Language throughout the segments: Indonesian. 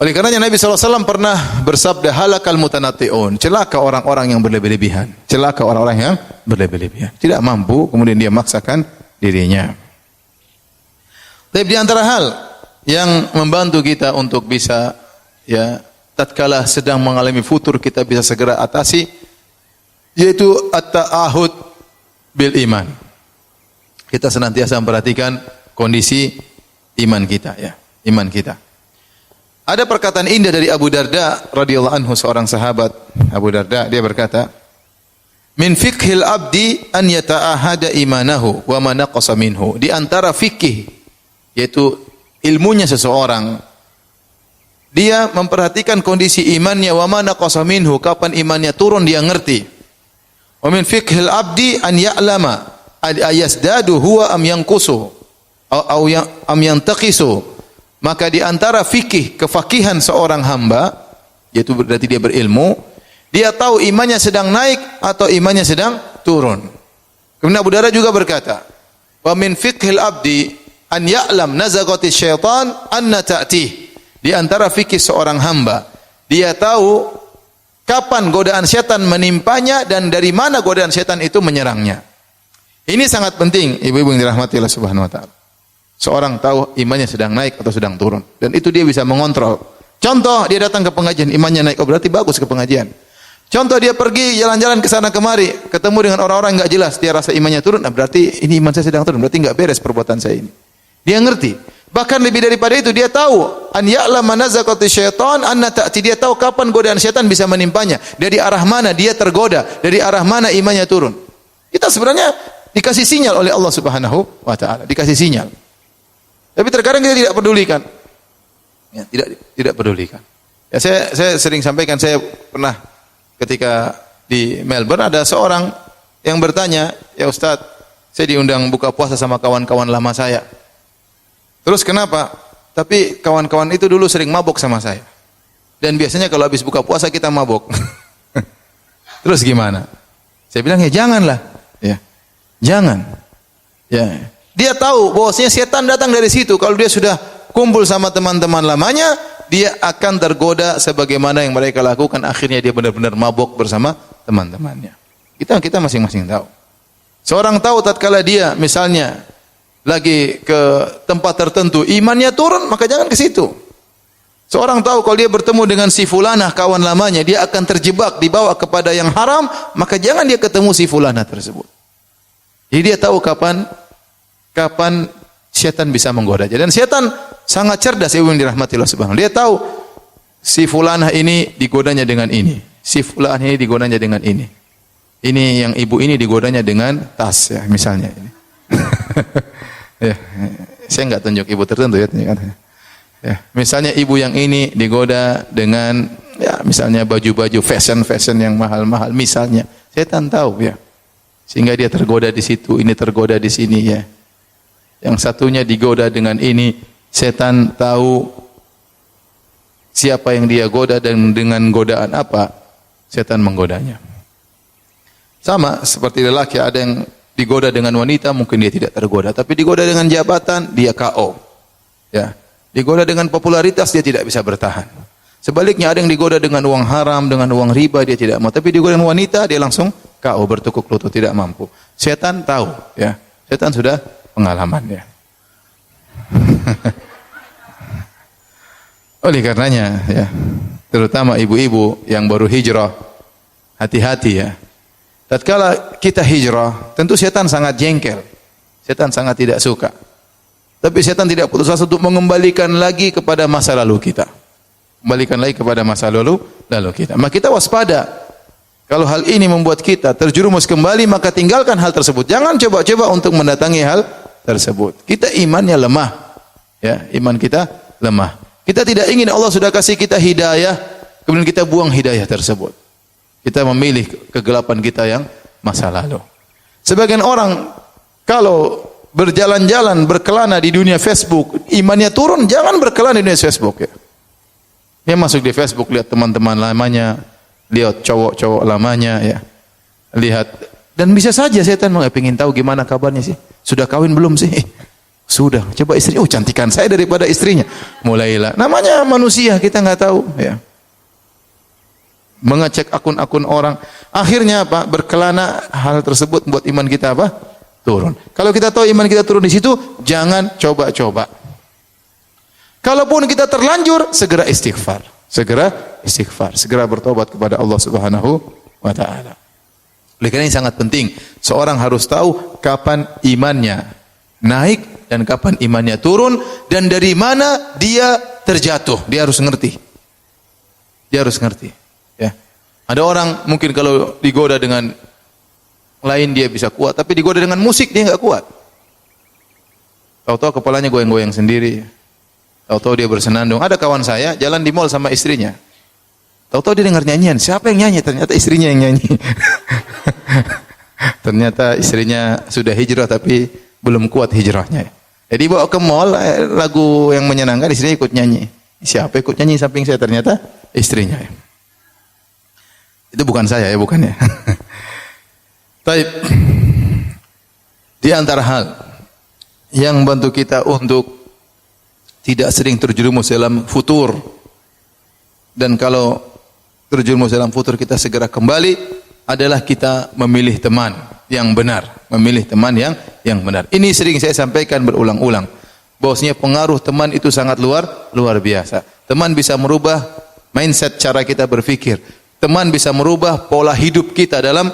Oleh karenanya Nabi SAW pernah bersabda, halakal mutanatti'un, celaka orang-orang yang berlebih-lebihan. Celaka orang-orang yang berlebih-lebihan. Tidak mampu, kemudian dia maksakan dirinya. Tapi di antara hal yang membantu kita untuk bisa, ya, tatkala sedang mengalami futur kita bisa segera atasi, yaitu at-ta'ahud bil iman. Kita senantiasa memperhatikan kondisi iman kita, ya, iman kita. Ada perkataan indah dari Abu Darda radhiyallahu anhu, seorang sahabat. Abu Darda, dia berkata, "Min fiqhil abdi an yata'ahada imanahu wa ma naqasa minhu." Di antara fikih, yaitu ilmunya seseorang, dia memperhatikan kondisi imannya, wa ma naqasa minhu, kapan imannya turun dia ngerti. Wa min fiqhil abdi an ya'lama ayasdadu huwa am yanqusu am yantaqisu. Maka di antara fikih, kefakihan seorang hamba, yaitu berarti dia berilmu, dia tahu imannya sedang naik atau imannya sedang turun. Kemudian Abu Darda juga berkata, wa min fiqhil abdi an ya'lam nazagati syaitan anna ta'tih. Di antara fikih seorang hamba, dia tahu kapan godaan setan menimpanya dan dari mana godaan setan itu menyerangnya. Ini sangat penting, ibu-ibu yang dirahmati Allah Subhanahu wa taala. Seorang tahu imannya sedang naik atau sedang turun, dan itu dia bisa mengontrol. Contoh, dia datang ke pengajian, imannya naik, oh berarti bagus ke pengajian. Contoh, dia pergi jalan-jalan ke sana kemari, ketemu dengan orang-orang enggak jelas, dia rasa imannya turun, nah berarti ini iman saya sedang turun, berarti enggak beres perbuatan saya ini. Dia ngerti. Bahkan lebih daripada itu, dia tahu an ya'lama nazaqati syaitan anna ta'ti, dia tahu kapan godaan setan bisa menimpanya, dari arah mana dia tergoda, dari arah mana imannya turun. Kita sebenarnya dikasih sinyal oleh Allah Subhanahu wa taala, dikasih sinyal. Tapi terkadang kita tidak pedulikan. Ya, tidak pedulikan. Ya, saya sering sampaikan, saya pernah ketika di Melbourne ada seorang yang bertanya, "Ya Ustaz, saya diundang buka puasa sama kawan-kawan lama saya. Terus kenapa? Tapi kawan-kawan itu dulu sering mabuk sama saya. Dan biasanya kalau habis buka puasa kita mabuk." Terus gimana? Saya bilang, "Ya janganlah." Ya. Jangan. Ya. Dia tahu bahwasanya setan datang dari situ. Kalau dia sudah kumpul sama teman-teman lamanya, dia akan tergoda sebagaimana yang mereka lakukan. Akhirnya dia benar-benar mabuk bersama teman-temannya. Kita masing-masing tahu. Seorang tahu tatkala dia misalnya lagi ke tempat tertentu, imannya turun, maka jangan ke situ. Seorang tahu kalau dia bertemu dengan si fulanah kawan lamanya, dia akan terjebak, dibawa kepada yang haram, maka jangan dia ketemu si fulanah tersebut. Jadi dia tahu kapan setan bisa menggoda. Dan setan sangat cerdas, ibu yang dirahmati Allah Subhanahu. Dia tahu si fulanah ini digodanya dengan ini, si fulanah ini digodanya dengan ini. Ini yang ibu ini digodanya dengan tas, ya misalnya ini. Ya, saya enggak tunjuk ibu tertentu ya. Ya, misalnya ibu yang ini digoda dengan, ya misalnya baju-baju fashion yang mahal-mahal misalnya. Setan tahu ya. Sehingga dia tergoda di situ, ini tergoda di sini ya. Yang satunya digoda dengan ini, setan tahu siapa yang dia goda dan dengan godaan apa setan menggodanya. Sama seperti lelaki, ada yang digoda dengan wanita, mungkin dia tidak tergoda, tapi digoda dengan jabatan, dia KO. Ya. Digoda dengan popularitas, dia tidak bisa bertahan. Sebaliknya ada yang digoda dengan uang haram, dengan uang riba, dia tidak mau, tapi digoda dengan wanita, dia langsung KO, bertukuk lutut, tidak mampu. Setan tahu, ya. Setan sudah pengalamannya. Oleh karenanya, ya, terutama ibu-ibu yang baru hijrah, hati-hati ya. Tatkala kita hijrah, tentu setan sangat jengkel. Setan sangat tidak suka. Tapi setan tidak putus asa untuk mengembalikan lagi kepada masa lalu kita. Kembalikan lagi kepada masa lalu kita. Maka kita waspada. Kalau hal ini membuat kita terjerumus kembali, maka tinggalkan hal tersebut. Jangan coba-coba untuk mendatangi hal tersebut. Kita imannya lemah. Ya, iman kita lemah. Kita tidak ingin Allah sudah kasih kita hidayah, kemudian kita buang hidayah tersebut. Kita memilih kegelapan kita yang masa lalu. Sebagian orang kalau berjalan-jalan, berkelana di dunia Facebook, imannya turun, jangan berkelana di dunia Facebook ya. Dia masuk di Facebook, lihat teman-teman lamanya, lihat cowok-cowok lamanya ya. Lihat, dan bisa saja setan ingin tahu gimana kabarnya sih. Sudah kawin belum sih? Sudah, coba istrinya, cantikan saya daripada istrinya. Mulailah. Namanya manusia, kita nggak tahu. Ya. Mengecek akun-akun orang. Akhirnya apa? Berkelana hal tersebut buat iman kita apa? Turun. Kalau kita tahu iman kita turun di situ, jangan coba-coba. Kalaupun kita terlanjur, segera istighfar. Segera bertobat kepada Allah Subhanahu wa taala. Oleh karena ini sangat penting, seorang harus tahu kapan imannya naik dan kapan imannya turun dan dari mana dia terjatuh. Dia harus ngerti. Ya. Ada orang mungkin kalau digoda dengan lain dia bisa kuat, tapi digoda dengan musik dia enggak kuat. Tahu-tahu kepalanya goyang-goyang sendiri. Tahu-tahu dia bersenandung. Ada kawan saya jalan di mall sama istrinya. Tahu-tahu dia dengar nyanyian. Siapa yang nyanyi? Ternyata istrinya yang nyanyi. Ternyata istrinya sudah hijrah tapi belum kuat hijrahnya. Jadi bawa ke mall lagu yang menyenangkan, istrinya ikut nyanyi. Siapa ikut nyanyi samping saya? Ternyata istrinya. Itu bukan saya ya, bukan ya. Baik. Di antara hal yang membantu kita untuk tidak sering terjerumus dalam futur, dan kalau terjerumus dalam futur kita segera kembali, adalah kita memilih teman yang benar, yang benar. Ini sering saya sampaikan berulang-ulang, bahwasanya pengaruh teman itu sangat luar biasa. Teman bisa merubah mindset cara kita berpikir. Teman bisa merubah pola hidup kita dalam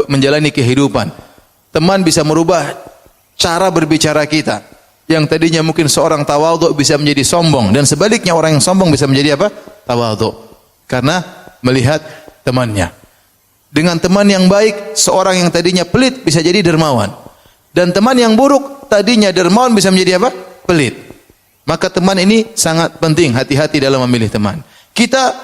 menjalani kehidupan. Teman bisa merubah cara berbicara kita. Yang tadinya mungkin seorang tawadhu bisa menjadi sombong, dan sebaliknya orang yang sombong bisa menjadi apa? Tawadhu. Karena melihat temannya. Dengan teman yang baik, seorang yang tadinya pelit bisa jadi dermawan. Dan teman yang buruk, tadinya dermawan bisa menjadi apa? Pelit. Maka teman ini sangat penting, hati-hati dalam memilih teman. Kita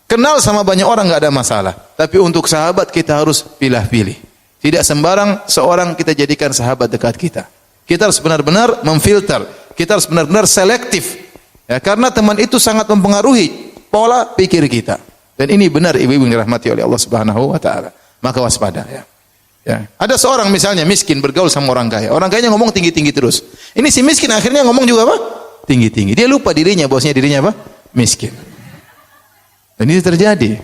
kenal sama banyak orang enggak ada masalah, tapi untuk sahabat kita harus pilih-pilih. Tidak sembarang seorang kita jadikan sahabat dekat kita. Kita harus benar-benar memfilter. Kita harus benar-benar selektif. Ya, karena teman itu sangat mempengaruhi pola pikir kita. Dan ini benar ibu-ibu yang dirahmati oleh Allah Subhanahu wa taala. Maka waspada ya. Ya. Ada seorang misalnya miskin bergaul sama orang kaya. Orang kayanya ngomong tinggi-tinggi terus. Ini si miskin akhirnya ngomong juga apa? Tinggi-tinggi. Dia lupa dirinya, bahwasanya dirinya apa? Miskin. Dan ini terjadi.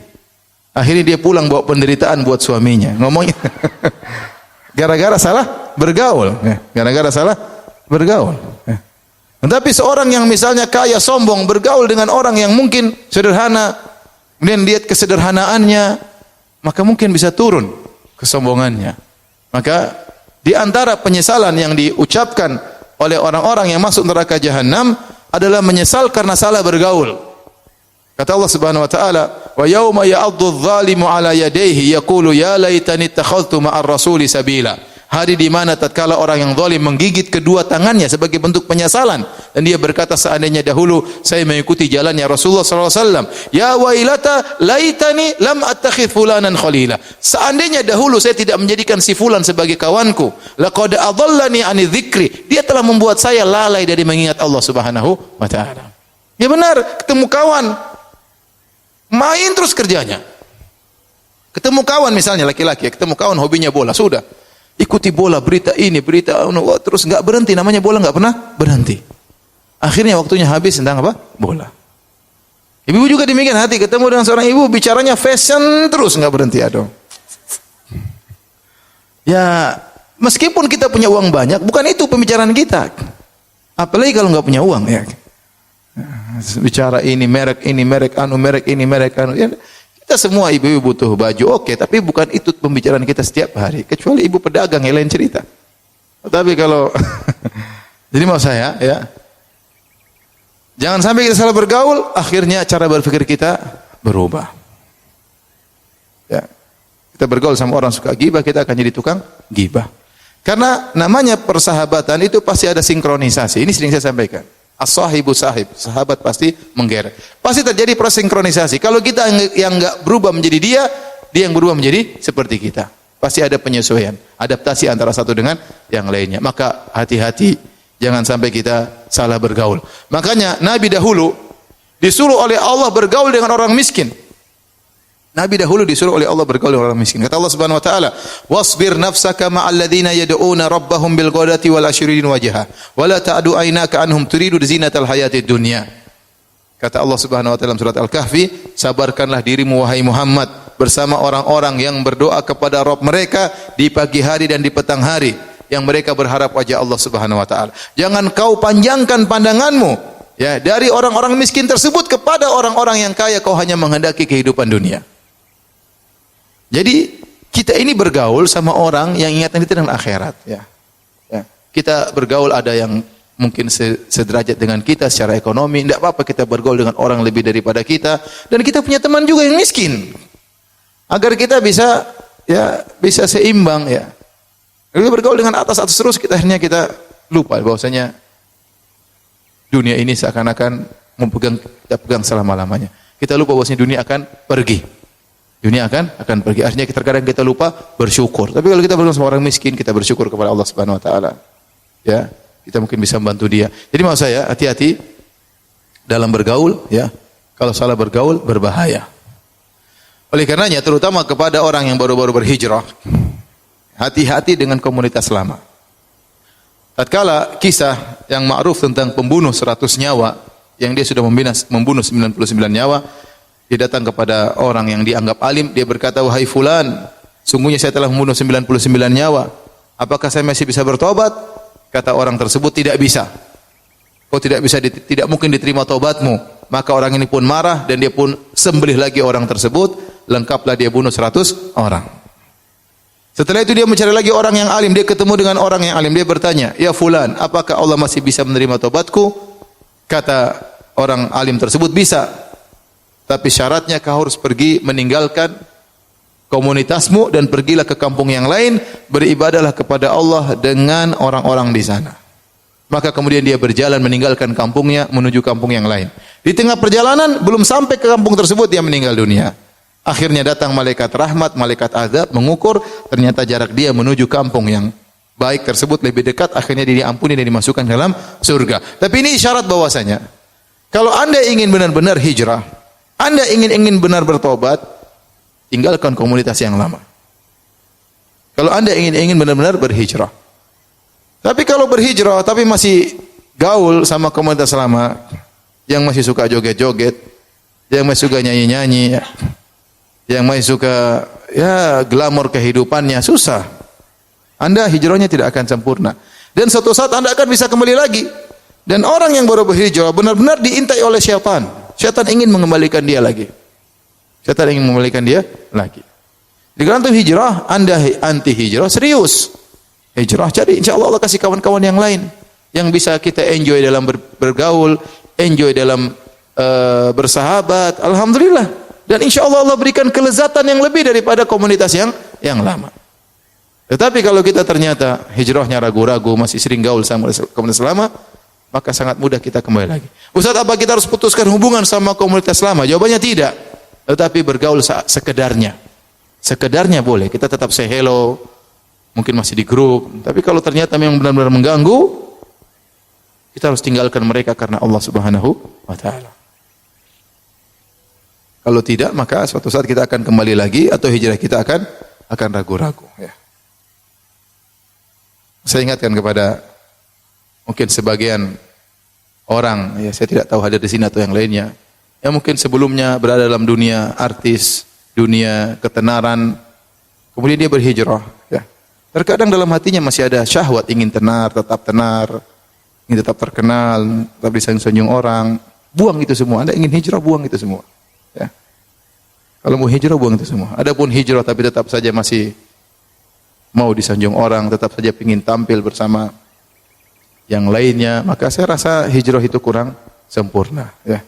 Akhirnya dia pulang bawa penderitaan buat suaminya. Ngomongnya gara-gara salah bergaul. Gara-gara salah bergaul. Tetapi seorang yang misalnya kaya, sombong, bergaul dengan orang yang mungkin sederhana, kemudian lihat kesederhanaannya, maka mungkin bisa turun kesombongannya. Maka di antara penyesalan yang diucapkan oleh orang-orang yang masuk neraka jahanam adalah menyesal karena salah bergaul. Kata Allah Subhanahu wa taala, "Wa yauma ya'addu adh-dhalimu 'ala yadayhi yaqulu ya laitani ittakhadhtu ma'ar rasuli sabila." Hari di mana tatkala orang yang zalim menggigit kedua tangannya sebagai bentuk penyesalan, dan dia berkata, seandainya dahulu saya mengikuti jalannya Rasulullah sallallahu alaihi wasallam, ya wailata laitani lam attakhidh fulanan khalila. Seandainya dahulu saya tidak menjadikan si fulan sebagai kawanku, laqad adallani 'ani dzikri. Dia telah membuat saya lalai dari mengingat Allah Subhanahu wa taala. Ya benar, ketemu kawan main terus kerjanya. Ketemu kawan misalnya laki-laki, ketemu kawan hobinya bola, sudah ikuti bola, berita ini, berita terus enggak berhenti, namanya bola enggak pernah berhenti. Akhirnya waktunya habis tentang apa? Bola. Ibu juga demikian, hati ketemu dengan seorang ibu bicaranya fashion terus enggak berhenti, aduh. Ya, meskipun kita punya uang banyak, bukan itu pembicaraan kita. Apalagi kalau enggak punya uang ya. Bicara ini merek anu. Ya, kita semua ibu-ibu butuh baju, oke, tapi bukan itu pembicaraan kita setiap hari. Kecuali ibu pedagang yang lain cerita. Tapi kalau jadi mau saya ya, jangan sampai kita salah bergaul, akhirnya cara berpikir kita berubah. Ya, kita bergaul sama orang suka gibah, kita akan jadi tukang gibah. Karena namanya persahabatan itu pasti ada sinkronisasi. Ini sering saya sampaikan. As-sahibu sahib, sahabat pasti menggeret. Pasti terjadi proses sinkronisasi. Kalau kita yang enggak berubah menjadi dia yang berubah menjadi seperti kita. Pasti ada penyesuaian, adaptasi antara satu dengan yang lainnya. Maka hati-hati, jangan sampai kita salah bergaul. Makanya Nabi dahulu disuruh oleh Allah bergaul dengan orang miskin. Nabi dahulu disuruh oleh Allah bergaul dengan orang miskin. Kata Allah Subhanahu wa taala, "Wasbir nafsaka ma'al ladzina yad'una rabbahum bil ghadati wal asyrin wajha, wa la ta'du aynaka anhum turidu zinatal hayatid dunya." Kata Allah Subhanahu wa taala dalam surat Al-Kahfi, sabarkanlah dirimu wahai Muhammad bersama orang-orang yang berdoa kepada Rabb mereka di pagi hari dan di petang hari, yang mereka berharap wajah Allah Subhanahu wa taala. Jangan kau panjangkan pandanganmu ya dari orang-orang miskin tersebut kepada orang-orang yang kaya, kau hanya menghendaki kehidupan dunia. Jadi kita ini bergaul sama orang yang ingatan kita dengan akhirat ya. Ya. Kita bergaul ada yang mungkin sederajat dengan kita secara ekonomi, tidak apa-apa kita bergaul dengan orang lebih daripada kita, dan kita punya teman juga yang miskin. Agar kita bisa seimbang ya. Kalau bergaul dengan atas terus akhirnya kita lupa bahwasanya dunia ini seakan-akan kita pegang selama-lamanya. Kita lupa bahwasanya dunia akan pergi. Dunia akan pergi. Akhirnya terkadang kita lupa bersyukur. Tapi kalau kita bergaul sama orang miskin, kita bersyukur kepada Allah Subhanahu wa taala. Ya, kita mungkin bisa membantu dia. Jadi maksud saya, hati-hati dalam bergaul ya. Kalau salah bergaul berbahaya. Oleh karenanya terutama kepada orang yang baru-baru berhijrah, hati-hati dengan komunitas lama. Tatkala kisah yang ma'ruf tentang pembunuh 100 nyawa yang dia sudah membunuh 99 nyawa, dia datang kepada orang yang dianggap alim, dia berkata, "Wahai fulan, sungguhnya saya telah membunuh 99 nyawa. Apakah saya masih bisa bertobat?" Kata orang tersebut, "Tidak bisa. Kau tidak mungkin diterima tobatmu." Maka orang ini pun marah dan dia pun sembelih lagi orang tersebut, lengkaplah dia bunuh 100 orang. Setelah itu dia mencari lagi orang yang alim, dia ketemu dengan orang yang alim, dia bertanya, "Ya fulan, apakah Allah masih bisa menerima tobatku?" Kata orang alim tersebut, "Bisa. Tapi syaratnya kau harus pergi meninggalkan komunitasmu dan pergilah ke kampung yang lain, beribadahlah kepada Allah dengan orang-orang di sana." Maka kemudian dia berjalan meninggalkan kampungnya menuju kampung yang lain. Di tengah perjalanan belum sampai ke kampung tersebut dia meninggal dunia. Akhirnya datang malaikat rahmat, malaikat azab mengukur, ternyata jarak dia menuju kampung yang baik tersebut lebih dekat, akhirnya dia diampuni dan dimasukkan dalam surga. Tapi ini isyarat bahwasanya kalau Anda ingin benar-benar hijrah, Anda ingin benar bertobat, tinggalkan komunitas yang lama. Kalau Anda ingin benar-benar berhijrah. Tapi kalau berhijrah tapi masih gaul sama komunitas lama, yang masih suka joget-joget, yang masih suka nyanyi-nyanyi, yang masih suka glamor kehidupannya, susah. Anda hijrahnya tidak akan sempurna. Dan suatu saat Anda akan bisa kembali lagi. Dan orang yang baru berhijrah benar-benar diintai oleh syaitan. Syaitan ingin mengembalikan dia lagi. Syaitan ingin mengembalikan dia lagi. Di dalam hijrah, Anda anti hijrah, serius. Hijrah, jadi insya Allah Allah kasih kawan-kawan yang lain. Yang bisa kita enjoy dalam bergaul, enjoy dalam bersahabat. Alhamdulillah. Dan insya Allah Allah berikan kelezatan yang lebih daripada komunitas yang lama. Tetapi kalau kita ternyata hijrahnya ragu-ragu, masih sering gaul sama komunitas lama, maka sangat mudah kita kembali lagi. Ustaz, apa kita harus putuskan hubungan sama komunitas lama? Jawabannya tidak. Tetapi bergaul sekedarnya. Sekedarnya boleh. Kita tetap say hello, mungkin masih di grup. Tapi kalau ternyata memang benar-benar mengganggu, kita harus tinggalkan mereka karena Allah Subhanahu wa taala. Kalau tidak, maka suatu saat kita akan kembali lagi atau hijrah kita akan ragu-ragu ya. Saya ingatkan kepada mungkin sebagian orang, ya saya tidak tahu hadir di sini atau yang lainnya, yang mungkin sebelumnya berada dalam dunia artis, dunia ketenaran, kemudian dia berhijrah, ya. Terkadang dalam hatinya masih ada syahwat ingin tenar, ingin tetap terkenal, tetap disanjung orang. Buang itu semua. Anda ingin hijrah, buang itu semua. Ya. Kalau mau hijrah, buang itu semua. Adapun hijrah tapi tetap saja masih mau disanjung orang, tetap saja ingin tampil bersama yang lainnya, maka saya rasa hijrah itu kurang sempurna. Ya.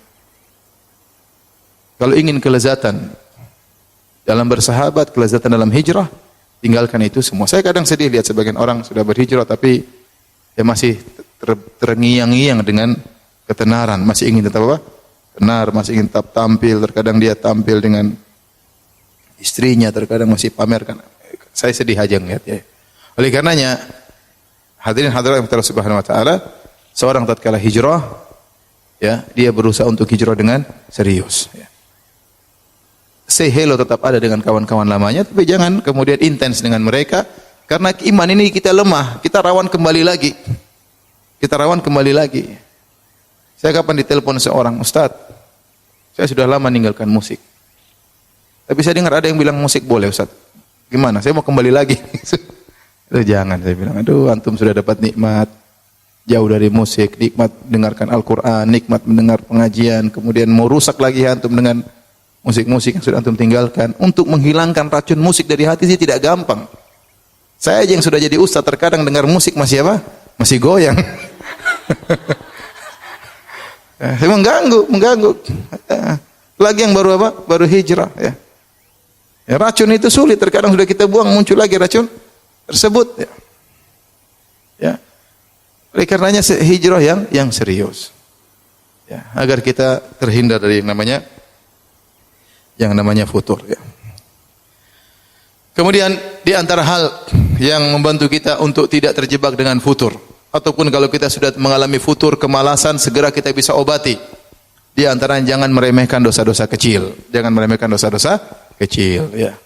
Kalau ingin kelezatan dalam bersahabat, kelezatan dalam hijrah, tinggalkan itu semua. Saya kadang sedih lihat sebagian orang sudah berhijrah tapi dia masih terngiang-ngiang dengan ketenaran, masih ingin tetap apa? Tenar, masih ingin tetap tampil. Terkadang dia tampil dengan istrinya, terkadang masih pamerkan. Saya sedih aja ngeliat ya. Oleh karenanya, hadirin hadirat Allah Subhanahu wa taala, seorang tatkala hijrah, ya, dia berusaha untuk hijrah dengan serius, ya. say hello, tetap ada dengan kawan-kawan lamanya, tapi jangan kemudian intens dengan mereka, karena iman ini kita lemah, kita rawan kembali lagi. Kita rawan kembali lagi. Saya kapan ditelepon seorang, Ustaz, saya sudah lama meninggalkan musik. Tapi saya dengar ada yang bilang musik boleh, Ustaz. Gimana? Saya mau kembali lagi. Jangan, saya bilang. Aduh, antum sudah dapat nikmat jauh dari musik, nikmat mendengarkan Al-Quran, nikmat mendengar pengajian, kemudian mau rusak lagi antum dengan musik-musik yang sudah antum tinggalkan. Untuk menghilangkan racun musik dari hati sih tidak gampang. Saya aja yang sudah jadi ustaz terkadang dengar musik masih apa? Masih goyang. mengganggu. Lagi yang baru apa? Baru hijrah ya. Ya, racun itu sulit, terkadang sudah kita buang muncul lagi racun tersebut ya. Ya. Oleh karenanya hijrah yang serius. Ya, agar kita terhindar dari yang namanya futur ya. Kemudian di antara hal yang membantu kita untuk tidak terjebak dengan futur, ataupun kalau kita sudah mengalami futur, kemalasan, segera kita bisa obati. Di antaranya jangan meremehkan dosa-dosa kecil. Jangan meremehkan dosa-dosa kecil ya.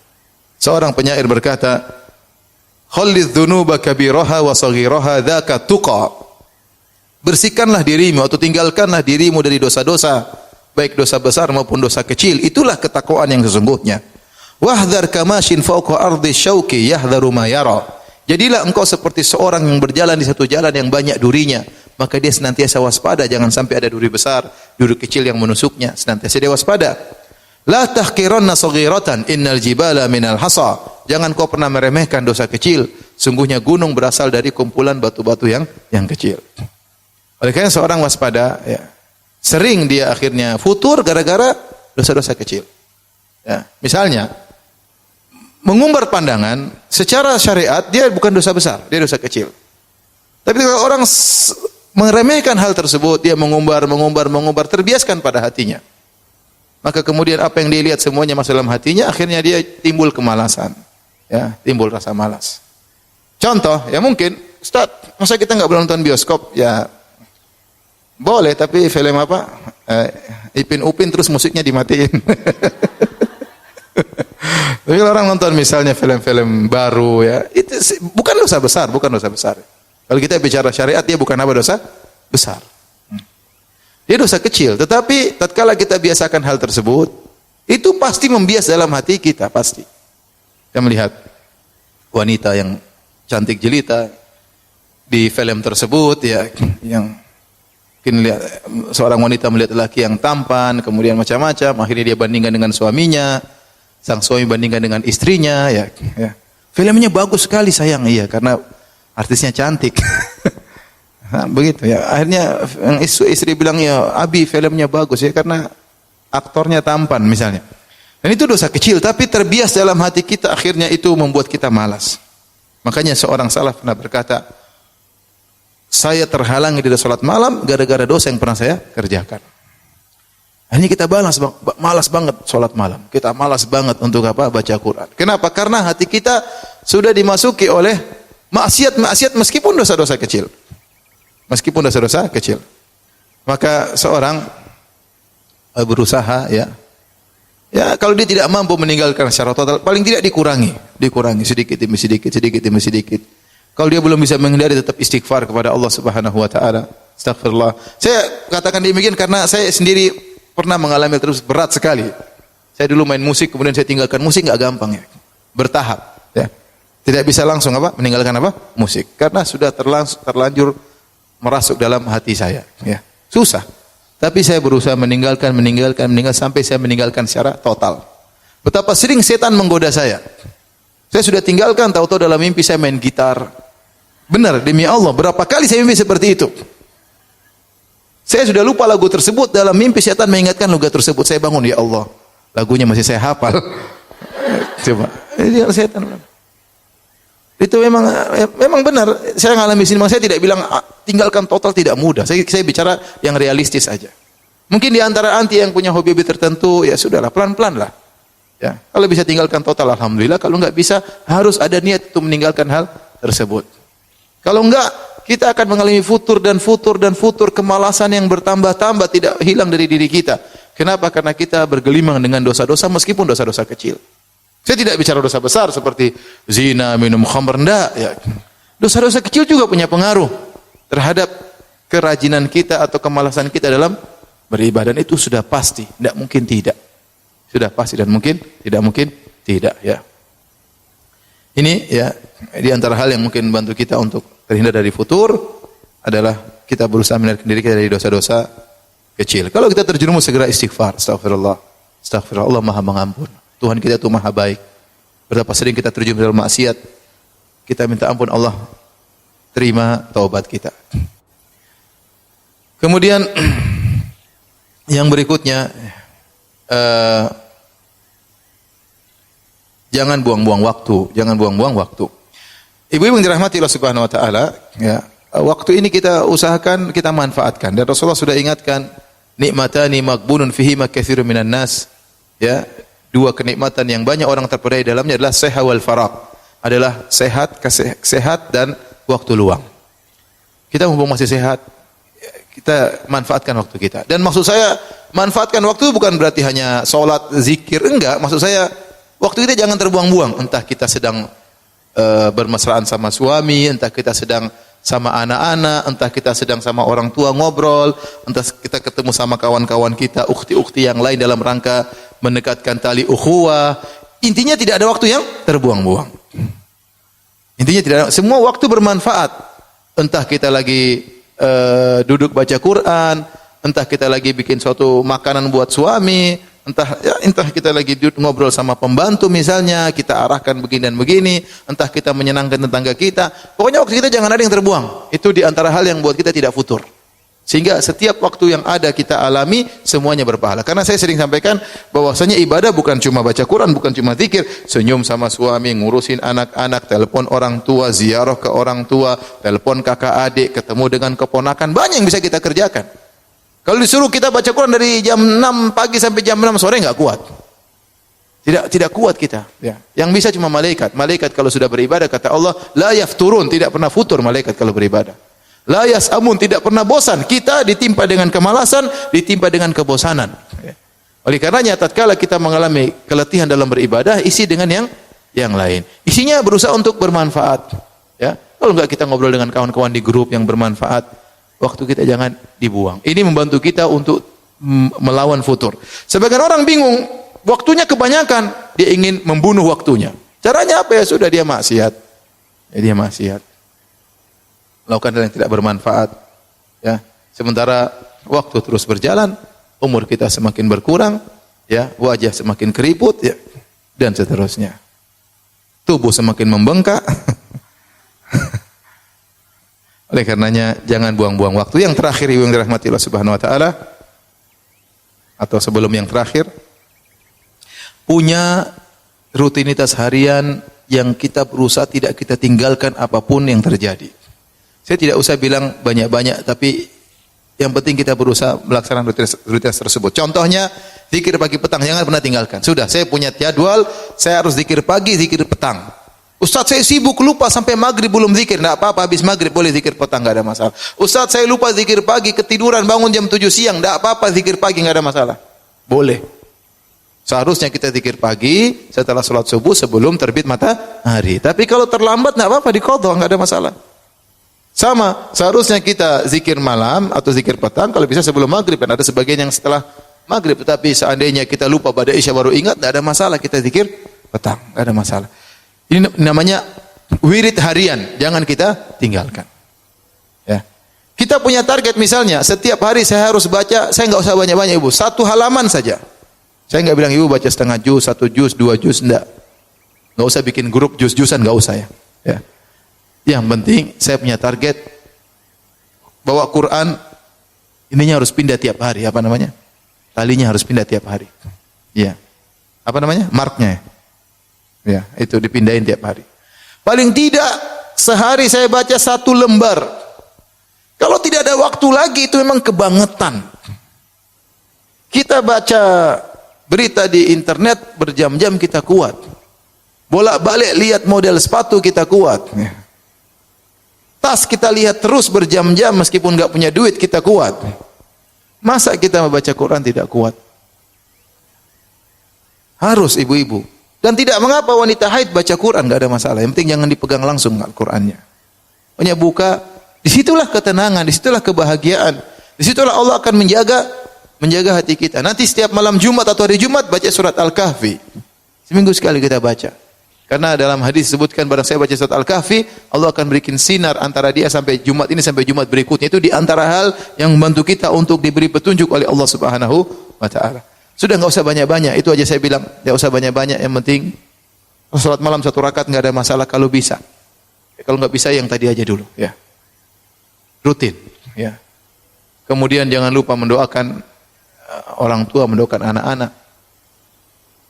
Seorang penyair berkata, "Khallidz dzunuba kabiraha wa saghiraha dzaka tuqa." Bersihkanlah dirimu atau tinggalkanlah dirimu dari dosa-dosa, baik dosa besar maupun dosa kecil. Itulah ketakwaan yang sesungguhnya. Wahdhar kamashin fawqa ardi syauqi yahdharu ma yara. Jadilah engkau seperti seorang yang berjalan di satu jalan yang banyak durinya, maka dia senantiasa waspada, jangan sampai ada duri besar, duri kecil yang menusuknya, senantiasa dia waspada. La tahqiranna saghiratan innal jibala minal hasa. Jangan kau pernah meremehkan dosa kecil, sungguhnya gunung berasal dari kumpulan batu-batu yang kecil. Oleh karena seorang waspada ya, sering dia akhirnya futur gara-gara dosa-dosa kecil. Ya, misalnya mengumbar pandangan secara syariat dia bukan dosa besar, dia dosa kecil. Tapi kalau orang meremehkan hal tersebut, dia mengumbar, terbiaskan pada hatinya. Maka kemudian apa yang dia lihat semuanya masuk dalam hatinya, akhirnya dia timbul kemalasan. Ya, timbul rasa malas. Contoh, ya mungkin, Ustaz, masa kita enggak boleh nonton bioskop? Ya, boleh, tapi film apa? Ipin Upin terus musiknya dimatiin. Tapi kalau orang nonton misalnya film-film baru ya, itu bukan dosa besar. Kalau kita bicara syariat, dia bukan apa dosa besar. Dia dosa kecil, tetapi tatkala kita biasakan hal tersebut, itu pasti membias dalam hati kita, pasti. Kita melihat wanita yang cantik jelita di film tersebut ya, yang mungkin lihat seorang wanita melihat lelaki yang tampan, kemudian macam-macam, akhirnya dia bandingkan dengan suaminya, sang suami bandingkan dengan istrinya ya. Filmnya bagus sekali sayang, iya karena artisnya cantik. Nah, begitu ya. Akhirnya istri bilang ya, Abi filmnya bagus ya karena aktornya tampan misalnya. Dan itu dosa kecil tapi terbias dalam hati kita, akhirnya itu membuat kita malas. Makanya seorang salaf pernah berkata, saya terhalangi dari salat malam gara-gara dosa yang pernah saya kerjakan. Akhirnya kita malas banget salat malam. Kita malas banget untuk apa? Baca Quran. Kenapa? Karena hati kita sudah dimasuki oleh maksiat meskipun dosa-dosa kecil. Maka seorang berusaha ya kalau dia tidak mampu meninggalkan secara total, paling tidak dikurangi sedikit demi sedikit. Kalau dia belum bisa menghindari, tetap istighfar kepada Allah Subhanahu wa taala. Astagfirullah. Saya katakan demikian karena saya sendiri pernah mengalami terus berat sekali. Saya dulu main musik, kemudian saya tinggalkan musik, enggak gampang ya. Bertahap ya. Tidak bisa langsung meninggalkan musik karena sudah terlanjur merasuk dalam hati saya ya. Susah. Tapi saya berusaha meninggalkan sampai saya meninggalkan secara total. Betapa sering setan menggoda saya. Saya sudah tinggalkan, tahu-tahu dalam mimpi saya main gitar. Benar, demi Allah, berapa kali saya mimpi seperti itu. Saya sudah lupa lagu tersebut, dalam mimpi setan mengingatkan lagu tersebut. Saya bangun, ya Allah, lagunya masih saya hafal. Coba, ini setan. Itu memang benar. Saya mengalami sini, saya tidak bilang tinggalkan total tidak mudah. Saya bicara yang realistis aja. Mungkin di antara anti yang punya hobi tertentu, ya sudahlah, pelan-pelan lah. Ya, kalau bisa tinggalkan total, alhamdulillah. Kalau enggak bisa, harus ada niat untuk meninggalkan hal tersebut. Kalau enggak, kita akan mengalami futur, kemalasan yang bertambah-tambah tidak hilang dari diri kita. Kenapa? Karena kita bergelimang dengan dosa-dosa meskipun dosa-dosa kecil. Saya tidak bicara dosa besar seperti zina, minum khamr, enggak. Ya. Dosa-dosa kecil juga punya pengaruh terhadap kerajinan kita atau kemalasan kita dalam beribadah. Dan itu sudah pasti, tidak mungkin tidak. Sudah pasti dan mungkin tidak. Ya. Ini ya di antara hal yang mungkin membantu kita untuk terhindar dari futur adalah kita berusaha menyelamatkan diri kita dari dosa-dosa kecil. Kalau kita terjerumus segera istighfar, astagfirullah. Astagfirullah, Allah Maha Mengampun. Tuhan kita itu Maha Baik. Betapa sering kita terjerumus dalam maksiat, kita minta ampun, Allah terima taubat kita. Kemudian yang berikutnya, jangan buang-buang waktu, Ibu-ibu yang dirahmati Allah Subhanahu wa taala, ya, waktu ini kita usahakan kita manfaatkan. Dan Rasulullah sudah ingatkan, nikmatani maghbunun fihima katsirun minan nas. Ya, dua kenikmatan yang banyak orang terpedaya dalamnya adalah sehat wal faragh. Adalah sehat dan waktu luang. Kita mumpung masih sehat, kita manfaatkan waktu kita. Dan maksud saya manfaatkan waktu bukan berarti hanya salat, zikir, enggak. Maksud saya waktu kita jangan terbuang-buang. Entah kita sedang bermesraan sama suami, entah kita sedang sama anak-anak, entah kita sedang sama orang tua ngobrol, entah kita ketemu sama kawan-kawan kita, ukhti-ukhti yang lain dalam rangka mendekatkan tali ukhuwah. Intinya tidak ada waktu yang terbuang-buang. Intinya tidak ada, semua waktu bermanfaat. Entah kita lagi duduk baca Quran, entah kita lagi bikin suatu makanan buat suami, entah kita lagi duduk ngobrol sama pembantu misalnya, kita arahkan begini dan begini, entah kita menyenangkan tetangga kita. Pokoknya waktu kita jangan ada yang terbuang. Itu di antara hal yang buat kita tidak futur. Sehingga setiap waktu yang ada kita alami semuanya berpahala. Karena saya sering sampaikan bahwasanya ibadah bukan cuma baca Quran, bukan cuma zikir, senyum sama suami, ngurusin anak-anak, telepon orang tua, ziarah ke orang tua, telepon kakak adik, ketemu dengan keponakan, banyak yang bisa kita kerjakan. Kalau disuruh kita baca Quran dari jam 6 pagi sampai jam 6 sore enggak kuat. Tidak kuat kita, ya. Yang bisa cuma malaikat. Malaikat kalau sudah beribadah kata Allah, la yafturun, tidak pernah futur malaikat kalau beribadah. La yasamun, tidak pernah bosan. Kita ditimpa dengan kemalasan, ditimpa dengan kebosanan. Oleh karenanya tatkala kita mengalami keletihan dalam beribadah, isi dengan yang lain. Isinya berusaha untuk bermanfaat, ya. Kalau enggak kita ngobrol dengan kawan-kawan di grup yang bermanfaat, waktu kita jangan dibuang. Ini membantu kita untuk melawan futur. Sebagian orang bingung, waktunya kebanyakan, dia ingin membunuh waktunya. Caranya apa? Ya sudah, dia maksiat. Ya, dia maksiat. Lakukan hal yang tidak bermanfaat. Ya, sementara waktu terus berjalan, umur kita semakin berkurang, ya, wajah semakin keriput, ya, dan seterusnya. Tubuh semakin membengkak. Oleh karenanya jangan buang-buang waktu. Yang terakhir yang dirahmati Allah Subhanahu wa taala, atau sebelum yang terakhir, punya rutinitas harian yang kita berusaha tidak kita tinggalkan apapun yang terjadi. Saya tidak usah bilang banyak-banyak, tapi yang penting kita berusaha melaksanakan rutinitas tersebut. Contohnya, zikir pagi petang jangan pernah tinggalkan. Sudah, saya punya jadwal, saya harus zikir pagi, zikir petang. Ustaz, saya sibuk lupa sampai maghrib belum zikir. Tidak apa-apa, habis maghrib boleh zikir petang, tidak ada masalah. Ustaz, saya lupa zikir pagi, ketiduran bangun jam 7 siang. Tidak apa-apa, zikir pagi tidak ada masalah. Boleh. Seharusnya kita zikir pagi setelah sholat subuh sebelum terbit matahari. Tapi kalau terlambat tidak apa-apa, diqadha, tidak ada masalah. Sama, seharusnya kita zikir malam atau zikir petang kalau bisa sebelum maghrib. Dan ada sebagian yang setelah maghrib. Tetapi seandainya kita lupa pada isya baru ingat, tidak ada masalah kita zikir petang, tidak ada masalah. Ini namanya wirid harian, jangan kita tinggalkan. Ya. Kita punya target misalnya, setiap hari saya harus baca, saya enggak usah banyak-banyak ibu, 1 halaman saja. Saya enggak bilang ibu baca setengah juz, 1 juz, 2 juz, enggak. Enggak usah bikin grup juz-juzan, enggak usah ya. Ya. Yang penting saya punya target bawa Quran, ininya harus pindah tiap hari, apa namanya? Talinya harus pindah tiap hari. Ya. Apa namanya? Marknya. Ya, itu dipindahin tiap hari. Paling tidak sehari saya baca 1 lembar. Kalau tidak ada waktu lagi itu memang kebangetan. Kita baca berita di internet berjam-jam kita kuat. Bolak-balik lihat model sepatu kita kuat. Tas kita lihat terus berjam-jam meskipun enggak punya duit kita kuat. Masa kita membaca Quran tidak kuat? Harus ibu-ibu. Dan tidak mengapa wanita haid baca Quran, enggak ada masalah. Yang penting jangan dipegang langsung Al-Qur'annya. Pokoknya buka, disitulah ketenangan, disitulah kebahagiaan. Disitulah Allah akan menjaga hati kita. Nanti setiap malam Jumat atau hari Jumat baca surat Al-Kahfi. Seminggu sekali kita baca. Karena dalam hadis disebutkan barang saya baca surat Al-Kahfi, Allah akan berikan sinar antara dia sampai Jumat ini sampai Jumat berikutnya. Itu di antara hal yang membantu kita untuk diberi petunjuk oleh Allah Subhanahu wa taala. Sudah enggak usah banyak-banyak, itu aja saya bilang. Enggak usah banyak-banyak, yang penting salat malam 1 rakaat enggak ada masalah kalau bisa. Kalau enggak bisa yang tadi aja dulu, ya. Rutin, ya. Kemudian jangan lupa mendoakan orang tua, mendoakan anak-anak.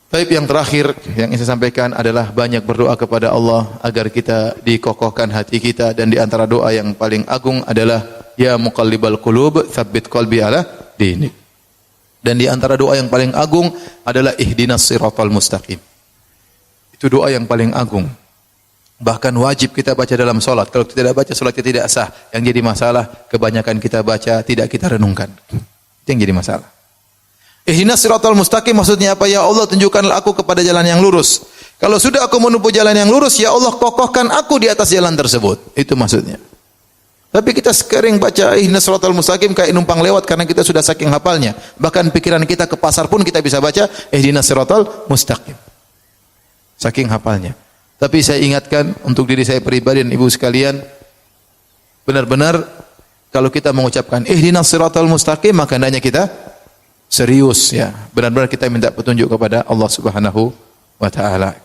Tapi yang terakhir yang ingin saya sampaikan adalah banyak berdoa kepada Allah agar kita dikokohkan hati kita, dan di antara doa yang paling agung adalah ya muqallibal qulub tsabbit qalbi ala dinik. Dan di antara doa yang paling agung adalah ihdinas siratal mustaqim. Itu doa yang paling agung. Bahkan wajib kita baca dalam salat. Kalau kita tidak baca, salat kita tidak sah. Yang jadi masalah kebanyakan kita baca tidak kita renungkan. Itu yang jadi masalah. Ihdinas siratal mustaqim maksudnya apa? Ya Allah, tunjukkanlah aku kepada jalan yang lurus. Kalau sudah aku menempuh jalan yang lurus, ya Allah kokohkan aku di atas jalan tersebut. Itu maksudnya. Tapi kita sering baca ihdinas siratal mustaqim kayak numpang lewat karena kita sudah saking hafalnya. Bahkan pikiran kita ke pasar pun kita bisa baca ihdinas siratal mustaqim. Saking hafalnya. Tapi saya ingatkan untuk diri saya pribadi dan ibu sekalian, benar-benar kalau kita mengucapkan ihdinas siratal mustaqim, maka hendaknya kita serius, ya. Benar-benar kita minta petunjuk kepada Allah Subhanahu wa taala.